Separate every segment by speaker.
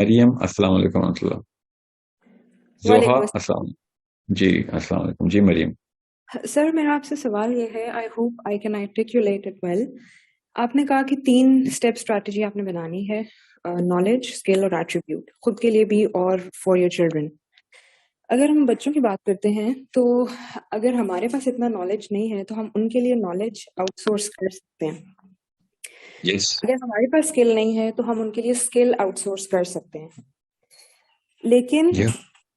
Speaker 1: مریم السلام علیکم ورحمۃ اللہ. زوہا
Speaker 2: وعلیکم
Speaker 1: السلام. جی السلام علیکم. جی مریم.
Speaker 2: السلام سر. میرا آپ سے سوال یہ ہے, I hope I can articulate it well. آپ نے کہا کہ 3 اسٹیپ اسٹریٹجی آپ نے بنانی ہے, نالج, اسکل اور ایٹریبیوٹ, خود کے لیے بھی اور فار یور چلڈرن. اگر ہم بچوں کی بات کرتے ہیں تو اگر ہمارے پاس اتنا نالج نہیں ہے تو ہم ان کے لیے نالج آؤٹ سورس کر سکتے ہیں.
Speaker 1: یس.
Speaker 2: اگر ہمارے پاس اسکل نہیں ہے تو ہم ان کے لیے اسکل آؤٹ سورس کر سکتے ہیں. لیکن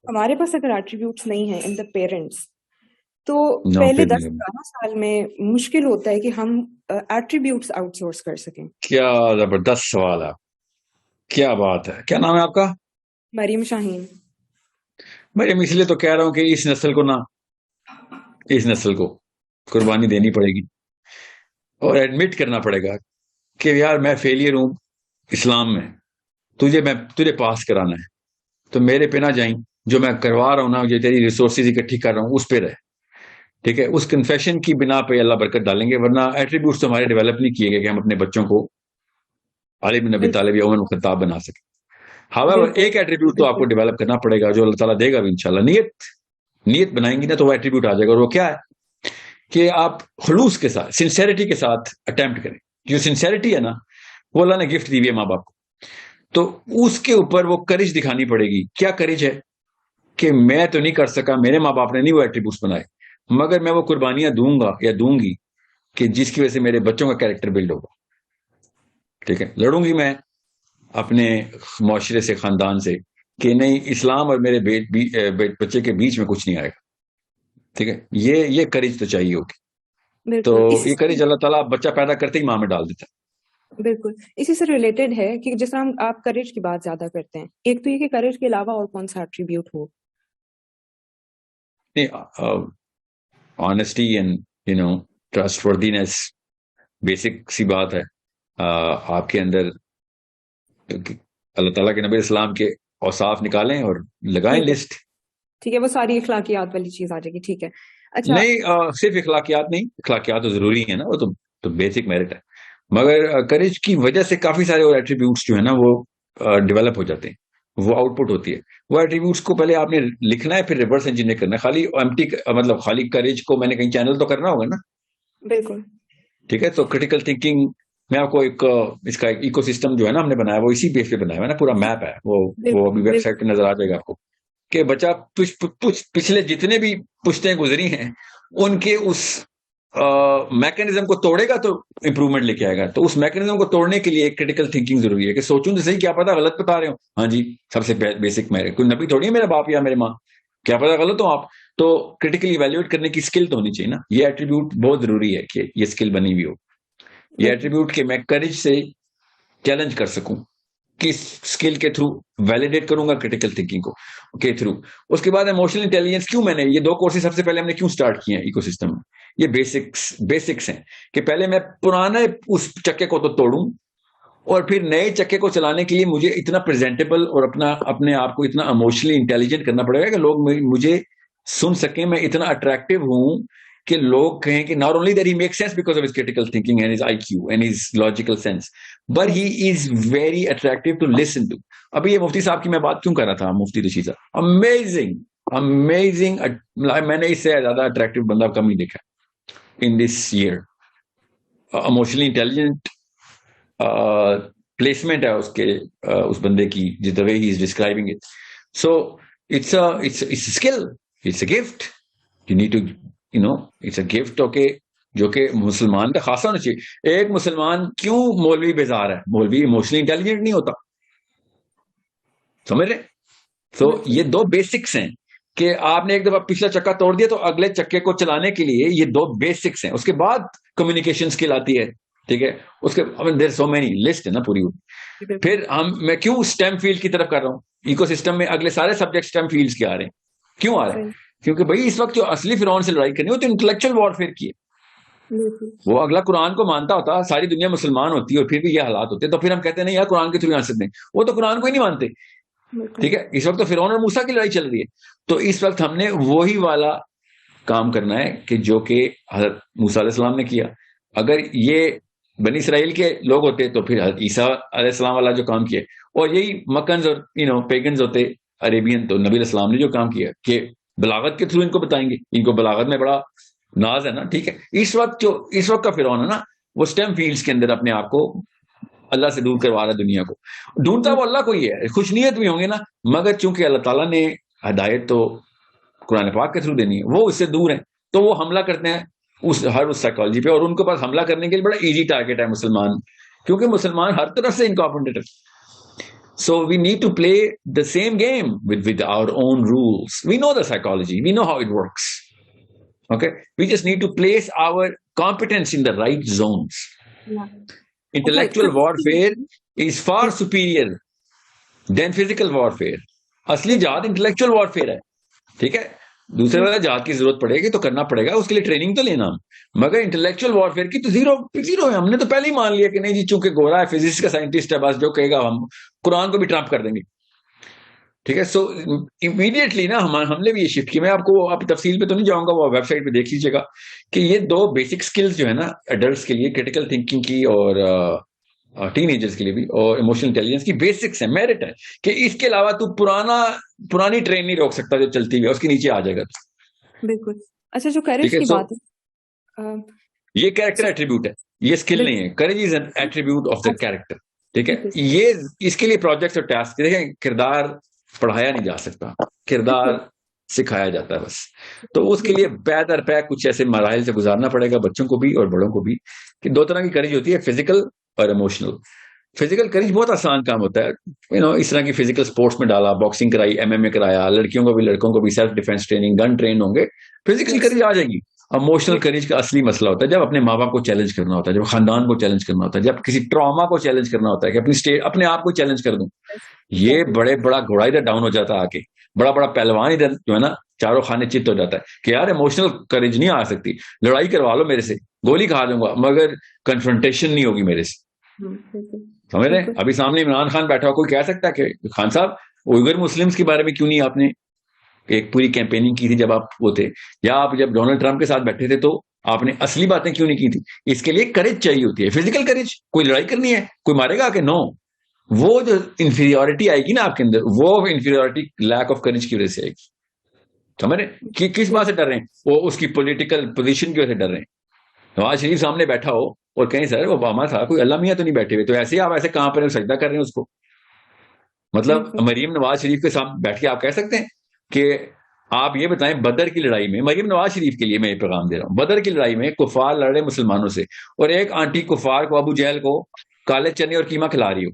Speaker 2: ہمارے پاس اگر ایٹریبیوٹس نہیں ہیں ان دا پیرنٹس تو
Speaker 1: نو
Speaker 2: پہلے
Speaker 1: پھر
Speaker 2: 10-12 سال میں مشکل ہوتا ہے کہ ہم ایٹریبیوٹس آؤٹ سورس کر سکیں.
Speaker 1: کیا زبردست سوال ہے. کیا بات ہے. کیا نام ہے آپ کا؟
Speaker 2: مریم شاہین.
Speaker 1: مریم اس لیے تو کہہ رہا ہوں کہ اس نسل کو قربانی دینی پڑے گی اور ایڈمٹ کرنا پڑے گا کہ یار میں فیلئر ہوں اسلام میں, تجھے پاس کرانا ہے تو میرے پہ نہ جائیں, جو میں کروا رہا ہوں نا, جو تیری ریسورسز اکٹھی کر رہا ہوں اس پہ رہ. ٹھیک ہے, اس کنفیشن کی بنا پہ اللہ برکت ڈالیں گے, ورنہ ایٹریبیوٹس تو ہمارے ڈیولپ نہیں کیے گئے کہ ہم اپنے بچوں کو علی بن ابی طالب یا عمر بن خطاب بنا سکیں. ہاؤیور ایک ایٹریبیوٹ تو آپ کو ڈیولپ کرنا پڑے گا جو اللہ تعالیٰ دے گا بھی انشاءاللہ. نیت بنائیں گی نا تو وہ ایٹریبیوٹ آ جائے گا, اور وہ کیا ہے کہ آپ خلوص کے ساتھ, سنسیریٹی کے ساتھ اٹیمپٹ کریں. جو سنسیریٹی ہے نا وہ اللہ نے گفٹ دی ہوئی ہے ماں باپ کو, تو اس کے اوپر وہ کریج دکھانی پڑے گی. کیا کریج ہے کہ میں تو نہیں کر سکا, میرے ماں باپ نے نہیں وہ ایٹریبیوٹس بنائے, مگر میں وہ قربانیاں دوں گا یا دوں گی کہ جس کی وجہ سے میرے بچوں کا کیریکٹر بلڈ ہوگا. ٹھیک ہے, لڑوں گی میں اپنے معاشرے سے, خاندان سے, کہ نہیں اسلام اور میرے بچے کے بیچ میں کچھ نہیں آئے گا. ٹھیک ہے, یہ کریج تو چاہیے ہوگی. تو یہ کریج اللہ تعالیٰ بچہ پیدا کرتے ہی ماں میں ڈال دیتا ہے.
Speaker 2: بالکل اسی سے ریلیٹڈ ہے کہ جس طرح آپ کریج کی بات زیادہ کرتے ہیں, ایک تو یہ کہ کریج کے علاوہ اور کون سا ایٹریبیوٹ ہو.
Speaker 1: Honesty and trustworthiness basic سی بات ہے. آپ کے اندر اللہ تعالیٰ کے نبی اسلام کے اوصاف نکالیں اور لگائیں لسٹ.
Speaker 2: ٹھیک ہے, وہ ساری اخلاقیات والی چیز آ جائے گی. ٹھیک ہے, اچھا
Speaker 1: نہیں صرف اخلاقیات نہیں, اخلاقیات تو ضروری ہے نا, وہ تو بیسک میرٹ ہے, مگر کریج کی وجہ سے کافی سارے اور ایٹریبیوٹس جو ہے نا وہ ڈیولپ ہو جاتے ہیں, وہ آؤٹ پٹ ہوتی ہے. وہ ایٹریبیوٹس کو پہلے آپ نے لکھنا ہے, پھر ریورس انجینئر کرنا ہے. خالی ایمٹی مطلب خالی کریج کو میں نے کہیں چینل تو کرنا ہوگا نا.
Speaker 2: بالکل
Speaker 1: ٹھیک ہے, تو کریٹیکل تھنکنگ میں آپ کو اس کا ایکو سسٹم جو ہے نا ہم نے بنایا وہ اسی بیس پہ بنایا ہے نا, پورا میپ ہے وہ ابھی ویب سائٹ پہ نظر آ جائے گا آپ کو, کہ بچہ پچھلے جتنے بھی پشتیں گزری ہیں ان کے اس میکینزم کو توڑے گا تو امپروومنٹ لے کے آئے گا. تو اس میکینزم کو توڑنے کے لیے ایک کریٹیکل تھنکنگ ضروری ہے کہ سوچوں تو صحیح, کیا پتا غلط بتا رہے ہو. ہاں جی, سب سے بیسک میں کوئی نبی تھوڑی ہے میرا باپ یا میرے ماں, کیا پتا غلط ہو آپ. تو کریٹیکلی ایویلویٹ کرنے کی اسکل تو ہونی چاہیے نا. یہ ایٹریبیوٹ بہت ضروری ہے کہ یہ اسکل بنی ہوئی ہو. یہ ایٹریبیوٹ کہ میں کریج سے چیلنج کر سکوں, کس اسکل کے تھرو ویلیڈیٹ کروں گا کریٹیکل تھنکنگ کو کے تھرو. اس کے بعد ایموشنل انٹیلیجنس, کیوں میں نے یہ 2 کورسز سب سے پہلے ہم نے کیوں سٹارٹ کیے ہیں ایکو سسٹم میں. یہ بیسکس ہیں کہ پہلے میں پرانا اس چکے کو تو توڑوں, اور پھر نئے چکے کو چلانے کے لیے مجھے اتنا پریزنٹیبل اور اپنے آپ کو اتنا ایموشنلی انٹیلیجنٹ کرنا پڑے گا کہ لوگ مجھے سن سکیں, میں اتنا اٹریکٹیو ہوں کہ لوگ کہیں کہ not only that he makes sense because of his critical thinking and his IQ and his logical sense, but he is very attractive to listen to. ابھی یہ مفتی صاحب کی میں بات کیوں کر رہا تھا, مفتی رشید صاحب امیزنگ, میں نے اس سے زیادہ اٹریکٹیو بندہ کم ہی دیکھا in this year. Emotionally intelligent placement ہے اس بندے کی, جس the way he is describing it. So it's a skill, it's a gift. You need to it's a gift. okay, جو کہ مسلمان کا خاصا ہونا چاہیے. ایک مسلمان کیوں مولوی بیزار ہے, مولوی ایموشنلی انٹیلیجنٹ نہیں ہوتا, سمجھ رہے. تو یہ 2 بیسکس ہیں کہ آپ نے ایک دفعہ پچھلا چکا توڑ دیا تو اگلے چکے کو چلانے کے لیے یہ 2 بیسکس ہیں. اس کے بعد کمیونیکیشن اسکل آتی ہے. ٹھیک ہے, اس کے دیر سو مینی لسٹ ہے نا پوری. پھر میں کیوں اسٹیم فیلڈ کی طرف کر رہا ہوں, ایکو سسٹم میں اگلے سارے سبجیکٹ اسٹیم فیلڈ کے آ رہے ہیں. کیوں آ رہے ہیں, کیونکہ بھائی اس وقت جو اصلی فرعون سے لڑائی کرنی ہو تو انٹلیکچوئل وارفیئر کی ہے. وہ اگلا قرآن کو مانتا ہوتا, ساری دنیا مسلمان ہوتی ہے اور پھر بھی یہ حالات ہوتے, تو پھر ہم کہتے ہیں نہیں یار قرآن کے تھرو آنسر دیں. وہ تو قرآن کو ہی نہیں مانتے. ٹھیک ہے, اس وقت تو فرعون اور موسیٰ کی لڑائی چل رہی ہے. تو اس وقت ہم نے وہی والا کام کرنا ہے کہ جو کہ حضرت موسیٰ علیہ السلام نے کیا. اگر یہ بنی اسرائیل کے لوگ ہوتے تو پھر عیسیٰ علیہ السلام والا جو کام کیا، اور یہی مکنز اور پیگنز ہوتے عربین، تو نبی علیہ السلام نے جو کام کیا کہ بلاغت کے تھرو ان کو بتائیں گے. ان کو بلاغت میں بڑا ناز ہے نا. ٹھیک ہے، اس وقت کا فرعون ہے نا، وہ سٹیم فیلڈز کے اندر اپنے آپ کو اللہ سے دور کروا رہا ہے دنیا کو. ڈھونڈتا وہ اللہ کو ہی ہے، خوش نیت بھی ہوں گے نا، مگر چونکہ اللہ تعالیٰ نے ہدایت تو قرآن پاک کے تھرو دینی ہے، وہ اس سے دور ہیں، تو وہ حملہ کرتے ہیں اس سائیکالوجی پہ، اور ان کے پاس حملہ کرنے کے لیے بڑا ایزی ٹارگیٹ ہے مسلمان، کیونکہ مسلمان ہر طرف سے انکارپوریٹڈ ہے. So we need to play the same game with our own rules. We know the psychology. We know how it works. Okay? We just need to place our competence in the right zones.
Speaker 2: Yeah.
Speaker 1: Intellectual warfare is far superior than physical warfare. اصلی جہاد intellectual warfare ہے. ٹھیک ہے، دوسرے والا جہاد کی ضرورت پڑے گی تو کرنا پڑے گا، اس کے لیے ٹریننگ تو لینا، مگر انٹلیکچوئل وارفیئر کی تو زیرو ہے. ہم نے تو پہلے ہی مان لیا کہ نہیں جی، چونکہ گورا ہے، فزکس کا سائنٹسٹ ہے، بس جو کہے گا ہم قرآن کو بھی ٹرمپ کر دیں گے. ٹھیک ہے، سو امیڈیٹلی نا ہم نے بھی یہ شفٹ کی. میں آپ کو اب تفصیل پہ تو نہیں جاؤں گا، وہ ویب سائٹ پہ دیکھ لیجیے گا کہ یہ 2 بیسک سکلز جو ہے نا ایڈلٹس کے لیے، کریٹیکل تھنکنگ کی اور ٹین ایجرز کے لیے بھی، اور ایموشنل انٹیلیجنس کی بیسکس ہیں، میرٹ ہے کہ اس کے علاوہ تو پرانی ٹرین نہیں روک سکتا جو چلتی ہوئی ہے، اس کے نیچے آ جائے گا.
Speaker 2: بالکل. اچھا، جو کریج کی بات ہے،
Speaker 1: یہ کیریکٹر ایٹریبیوٹ ہے، یہ اسکل نہیں ہے. Courage is an attribute of the character. ٹھیک ہے، یہ اس کے لیے پروجیکٹس اور ٹاسک دیکھیں، کردار پڑھایا نہیں جا سکتا، کردار سکھایا جاتا ہے بس. تو اس کے لیے پے در پے کچھ ایسے مراحل سے گزارنا پڑے گا، بچوں کو بھی اور بڑوں کو بھی، کہ 2 طرح کی کریج ہوتی ہے، فزیکل اور ایموشنل. فزیکل کریج بہت آسان کام ہوتا ہے، اس طرح کی فزیکل سپورٹس میں ڈالا، باکسنگ کرائی، MMA کرایا، لڑکیوں کو بھی لڑکوں کو بھی سیلف ڈیفینس ٹریننگ، گن ٹرین ہوں گے، فزیکل کریج آ جائے گی. ایموشنل کریج کا اصلی مسئلہ ہوتا ہے جب اپنے ماں باپ کو چیلنج کرنا ہوتا ہے، جب خاندان کو چیلنج کرنا ہوتا ہے، جب کسی ٹراما کو چیلنج کرنا ہوتا ہے کہ اپنے آپ کو چیلنج کر دوں. یہ بڑا گھوڑا ادھر ڈاؤن ہو جاتا ہے، آ کے بڑا پہلوان ادھر جو ہے نا چاروں خانے چت ہو جاتا ہے کہ یار ایموشنل کریج نہیں آ سکتی، لڑائی کروا لو میرے سے، گولی کھا دوں گا، مگر کنفرنٹیشن نہیں ہوگی میرے سے. سمجھ رہے ہیں؟ ابھی سامنے عمران خان بیٹھا ہو، کوئی کہہ سکتا ہے کہ خان صاحب اوئگر مسلمس کے بارے میں کیوں نہیں آپ نے ایک پوری کیمپیننگ کی تھی جب آپ وہ تھے، یا آپ جب ڈونلڈ ٹرمپ کے ساتھ بیٹھے تھے تو آپ نے اصلی باتیں کیوں نہیں کی تھی؟ اس کے لیے کریج چاہیے ہوتی ہے، فزیکل کریج. کوئی لڑائی کرنی ہے، کوئی مارے گا کہ نو، وہ جو انفیریورٹی آئے گی نا آپ کے اندر، وہ انفیریورٹی لیک آف کریج کی وجہ سے آئے گی. سمجھ رہے ہیں؟ کس بات سے ڈر رہے ہیں؟ وہ اس کی پولیٹیکل پوزیشن کی وجہ سے ڈر رہے ہیں. نواز شریف سامنے بیٹھا ہو اور کہیں سر اوباما تھا، کوئی اللہ میاں تو نہیں بیٹھے ہوئے، تو ایسے ہی آپ ایسے کہاں پر سجدہ کر رہے ہیں اس کو؟ مطلب مریم نواز شریف کے سامنے بیٹھ کے آپ کہہ سکتے ہیں کہ آپ یہ بتائیں بدر کی لڑائی میں، مریم نواز شریف کے لیے میں یہ پیغام دے رہا ہوں، بدر کی لڑائی میں کفار لڑ رہے مسلمانوں سے، اور ایک آنٹی کفار کو، ابو جہل کو کالے چنے اور قیمہ کھلا رہی ہو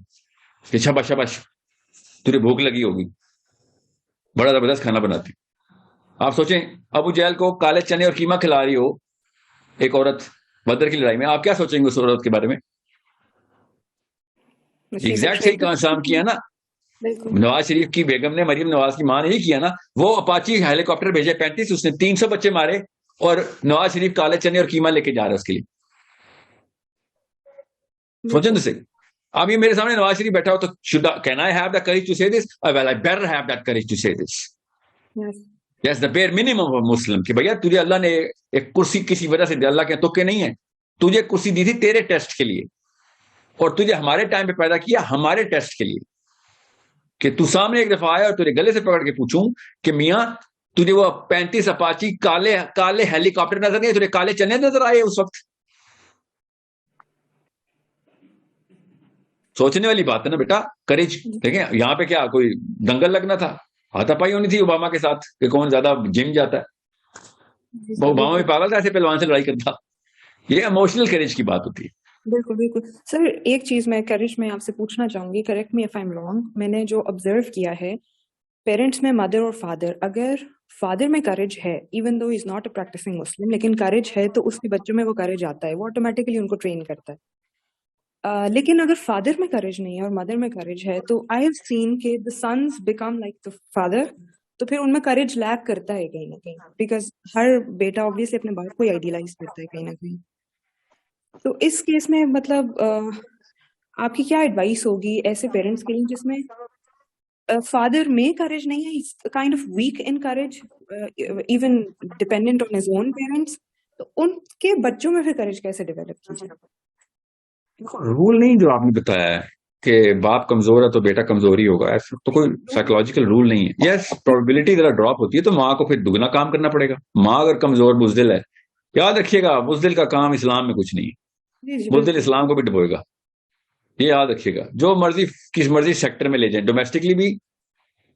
Speaker 1: کہ شبش شبش تجھے بھوک لگی ہوگی، بڑا زبردست کھانا بناتی. آپ سوچیں ابو جہل کو کالے چنے اور قیمہ کھلا رہی ہو ایک عورت بدر کی لڑائی میں، آپ کیا سوچیں گے اس عورت کے بارے میں؟ ایگزیکٹ صحیح کام کیا نا نواز شریف کی بیگم نے، مریم نواز کی ماں نے ہی کیا نا. وہ اپاچی ہیلی کاپٹر بھیجے 35، اس نے 300 بچے مارے، اور نواز شریف کالے چنے اور قیمہ لے کے جا رہا ہے اس کے لیے. سوچیں تو صحیح. اب یہ میرے سامنے نواز شریف بیٹھا ہو تو can I have the courage to say this? Well, I better have that courage to say this. That's the bare minimum of Muslim. کہ بھیا تجھے اللہ نے ایک کرسی کسی وجہ سے، اللہ کے تو کہ نہیں ہے، تجھے کرسی دی تھی تیرے ٹیسٹ کے لیے، اور تجھے ہمارے ٹائم پہ پیدا کیا ہمارے ٹیسٹ کے لیے، کہ تو سامنے ایک دفعہ آیا اور تجھے گلے سے پکڑ کے پوچھوں کہ میاں تجھے وہ 35 اپاچی کالے ہیلی کاپٹر نظر نہیں، تجھے کالے چنے نظر آئے اس وقت؟ سوچنے والی بات ہے نا بیٹا. کریج دیکھیں یہاں پہ کیا کوئی دنگل لگنا تھا، ہاتھا پائی ہونی تھی اوباما کے ساتھ کہ کون زیادہ جم جاتا ہے. اوباما بھی پاگل تھا ایسے پہلوان سے لڑائی کرتا. یہ ایموشنل کریج کی بات ہوتی ہے.
Speaker 2: بالکل سر. ایک چیز میں کریج میں آپ سے پوچھنا چاہوں گی، correct me if I am wrong, میں نے جو آبزرو کیا ہے پیرنٹس میں، مدر اور فادر، اگر فادر میں کریج ہے even though is not a practising Muslim, لیکن کریج ہے تو اس کے بچوں میں وہ کریج آتا ہے، وہ آٹومیٹکلی ان کو ٹرین کرتا ہے. لیکن اگر فادر میں کریج نہیں ہے اور مدر میں کریج ہے تو آئی ہیو سین کہ the sons become like the father، تو پھر ان میں کریج لیک کرتا ہے کہیں نہ کہیں، بیکاز ہر بیٹا آبویسلی اپنے باپ کو آئیڈیلائز کرتا ہے کہیں نہ کہیں. تو اس کیس میں مطلب آپ کی کیا ایڈوائس ہوگی ایسے پیرنٹس کے لیے جس میں فادر میں کریج نہیں ہے، kind of weak in courage, even dependent on his own parents, تو ان کے بچوں میں پھر کریج کیسے ڈیولپ کی جائے؟
Speaker 1: رول نہیں جو آپ نے بتایا ہے کہ باپ کمزور ہے تو بیٹا کمزور ہی ہوگا، ایسا تو کوئی سائیکولوجیکل رول نہیں ہے. یس پروبیبلٹی ذرا ڈراپ ہوتی ہے تو ماں کو پھر دگنا کام کرنا پڑے گا. ماں اگر کمزور بزدل ہے، یاد رکھیے گا بزدل کا کام اسلام میں کچھ نہیں ہے،
Speaker 2: جی جی
Speaker 1: بزدل
Speaker 2: بالکل
Speaker 1: اسلام کو بھی ڈبوئے گا. یہ یاد رکھیے گا. جو مرضی کس مرضی سیکٹر میں لے جائیں، ڈومیسٹکلی بھی،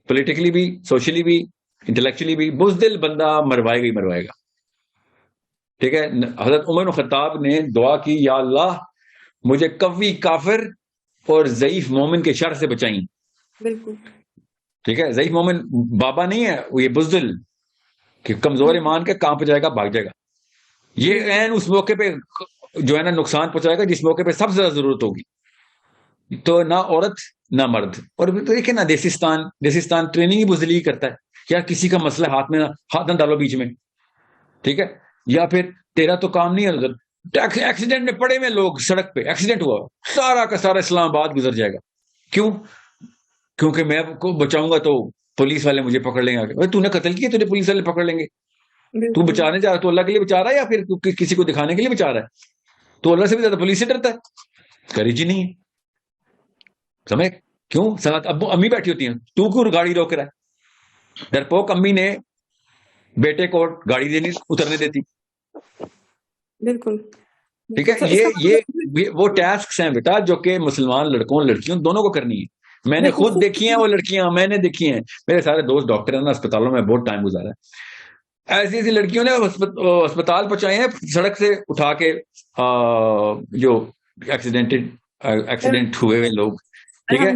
Speaker 1: پولیٹیکلی بھی، سوشلی بھی، انٹلیکچولی بھی، بزدل بندہ مروائے گا ہی مروائے گا. ٹھیک ہے. حضرت عمر بن خطاب نے دعا کی، یا اللہ مجھے قوی کافر اور ضعیف مومن کے شر سے بچائیں.
Speaker 2: بالکل
Speaker 1: ٹھیک ہے. ضعیف مومن بابا نہیں ہے، وہ یہ بزدل کہ کمزور ایمان کے کام پہ جائے گا، بھاگ جائے گا. یہ عین اس موقع پہ جو ہے نا نقصان پہنچائے گا جس موقع پہ سب سے زیادہ ضرورت ہوگی. تو نہ عورت نہ مرد. اور دیکھیں نا دیسستان ٹریننگ ہی بزدلی کرتا ہے. کیا کسی کا مسئلہ ہاتھ نہ ڈالو بیچ میں. ٹھیک ہے. یا پھر تیرا تو کام نہیں ہے، ایکسیڈنٹ میں پڑے ہوئے لوگ سڑک پہ ایکسیڈنٹ ہوا، سارا کا سارا اسلام آباد گزر جائے گا. کیوں؟ کیونکہ میں کو بچاؤں گا تو پولیس والے مجھے پکڑ لیں گے. تو نے قتل کیا، تجھے پولیس والے پکڑ لیں گے. تو
Speaker 2: بالکل
Speaker 1: بچانے جا رہا تو اللہ کے لیے بچا رہا ہے یا پھر کسی کو دکھانے کے لیے بچا رہا ہے؟ تو اللہ سے بھی زیادہ پولیس سے ڈرتا ہے. کری جی نہیں سمجھ. کیوں؟ ساتھ ابو امی بیٹھی ہوتی ہیں، تو کیوں گاڑی روک رہا ہے؟ ڈرپوک امی نے بیٹے کو گاڑی دینی اترنے دیتی.
Speaker 2: بالکل.
Speaker 1: ٹھیک ہے. یہ وہ ٹاسکس ہیں بیٹا جو کہ مسلمان لڑکوں لڑکیوں دونوں کو کرنی ہے. میں نے خود دیکھی ہیں وہ لڑکیاں، میں نے دیکھی ہیں، میرے سارے دوست ڈاکٹر ہیں نا، اسپتالوں میں بہت ٹائم گزارا ہے. ایسی ایسی لڑکیوں نے اسپتال پہنچائے ہیں سڑک سے اٹھا کے، جو ایکسیڈنٹ ہوئے لوگ. ٹھیک ہے.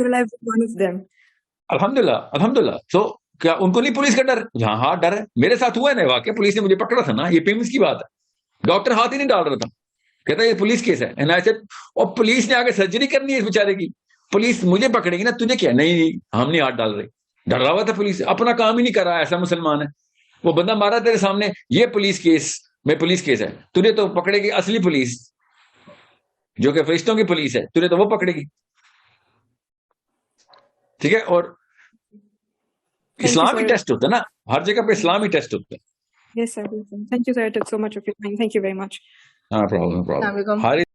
Speaker 1: الحمدللہ. تو کیا ان کو نہیں پولیس کا ڈر؟ ہاں ڈر ہے. میرے ساتھ ہوا ہے نا واقعہ، پولیس نے مجھے پکڑا تھا نا، یہ پیمنٹس کی بات ہے. ڈاکٹر ہاتھ ہی نہیں ڈال رہا تھا، کہتا ہے یہ پولیس کیس ہے. اور پولیس نے آگے سرجری کرنی ہے اس بیچارے کی. پولیس مجھے پکڑے گی نا، تجھے کیا؟ نہیں ہم نہیں ہاتھ ڈال رہے. ڈر رہا ہوا تھا پولیس، اپنا کام ہی نہیں کر رہا. ایسا مسلمان ہے. وہ بندہ مارا تیرے سامنے، یہ پولیس کیس میں پولیس کیس ہے. تجھے تو پکڑے گی اصلی پولیس جو کہ فرشتوں کی پولیس ہے، تجھے تو وہ پکڑے گی. ٹھیک ہے. اور اسلام ہی ٹیسٹ ہوتا ہے نا، ہر جگہ پہ اسلام ہی ٹیسٹ ہوتا ہے.
Speaker 2: Yes, sir. Thank you, sir. I took so much of your time. Thank you very much.
Speaker 1: No problem.